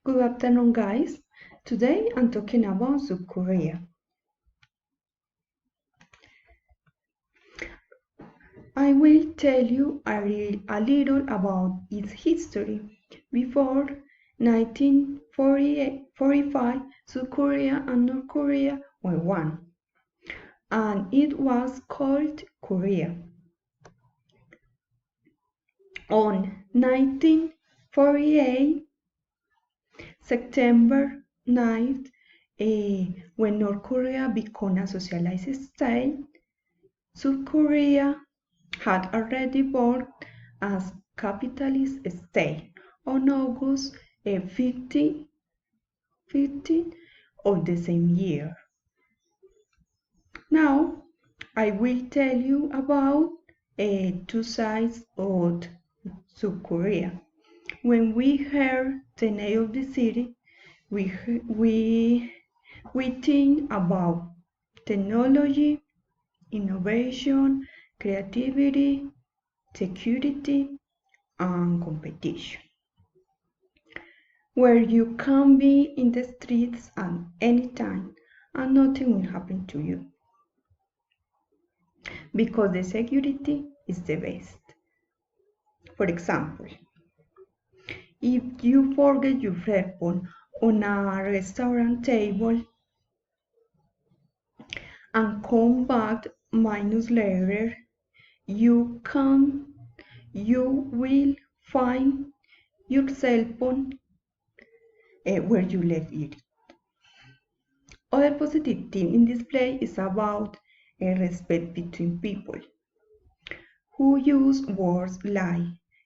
Good afternoon, guys. Today I'm talking about South Korea. I will tell you a little about its history. Before 1945, South Korea and North Korea were one, and it was called Korea. On 1948, September 9th, when North Korea became a socialist state, South Korea had already born as capitalist state on August 15 of the same year. Now, I will tell you about two sides of South Korea. When we hear the name of the city, we think about technology, innovation, creativity, security, and competition, where you can be in the streets at any time and nothing will happen to you, because the security is the best. For example, if you forget your phone on a restaurant table and come back minutes later, you will find your cell phone where you left it. Other positive thing in this play is about respect between people, who use words like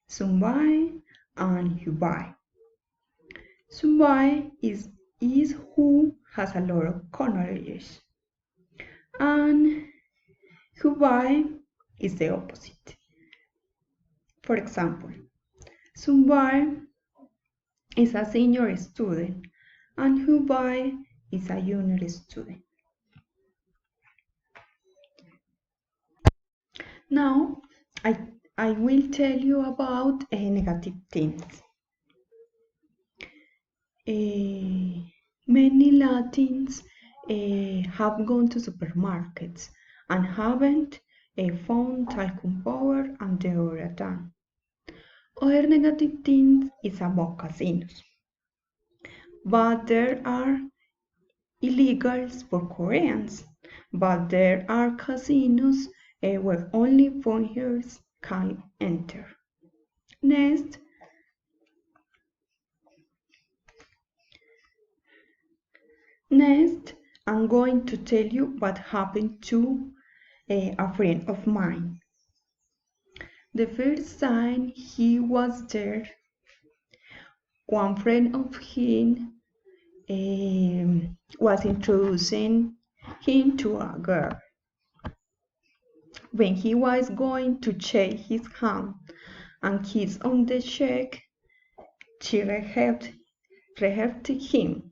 "sunbae" and "hubae". Sunbae is who has a lot of knowledge, and hubae is the opposite. For example, sunbae is a senior student and hubae is a junior student. Now, I will tell you about negative things. Many Latins have gone to supermarkets and haven't found talcum powder and deodorant. Other negative things is about casinos, but there are illegals for Koreans, but there are casinos where only foreigners can enter. Next, I'm going to tell you what happened to a friend of mine. The first time he was there, one friend of him was introducing him to a girl. When he was going to shake his hand and kiss on the cheek, she rejected him.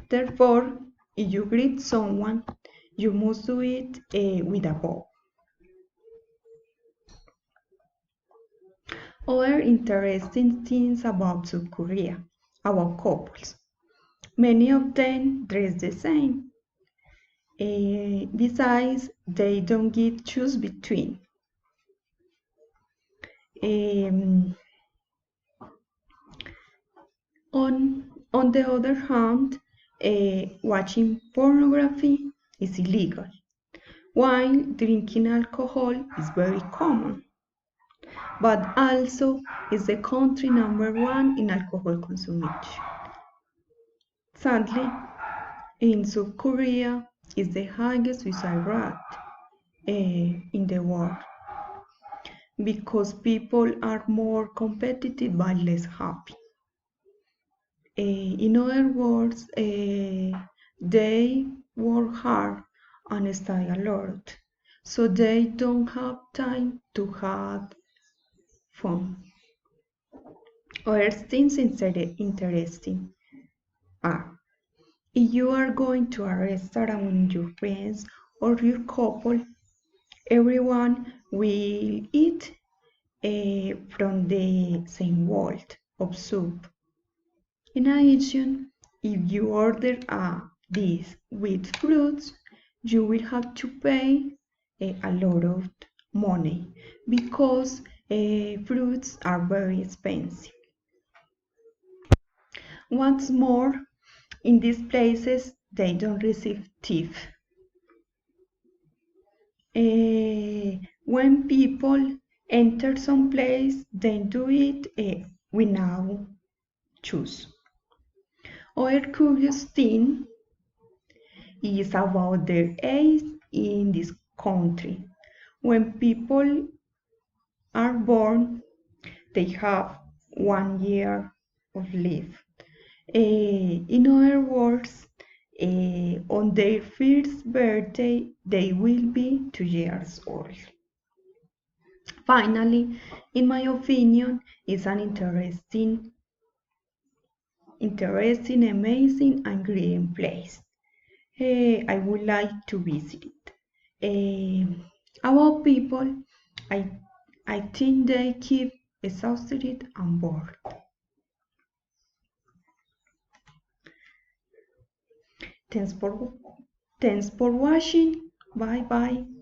Therefore, if you greet someone, you must do it with a bow. Other interesting things about South Korea, about couples. Many of them dress the same. Besides, they don't get choose between. On the other hand, watching pornography is illegal, while drinking alcohol is very common, but also is the country #1 in alcohol consumption. Sadly, in South Korea is the highest suicide rate in the world, because people are more competitive but less happy. In other words, they work hard and study a lot, so they don't have time to have fun. Other things interesting are, if you are going to a restaurant with your friends or your couple, everyone will eat from the same bowl of soup. In addition, if you order a dish with fruits, you will have to pay a lot of money because fruits are very expensive. What's more, in these places, they don't receive tip. When people enter some place, they do it without choose. Other curious thing is about their age in this country. When people are born, they have 1 year of life. In other words, on their first birthday, they will be 2 years old. Finally, in my opinion, it's an interesting, amazing, and green place. I would like to visit it. About people, I, I think they keep exhausted and bored. Thanks for, thanks for watching. Bye bye.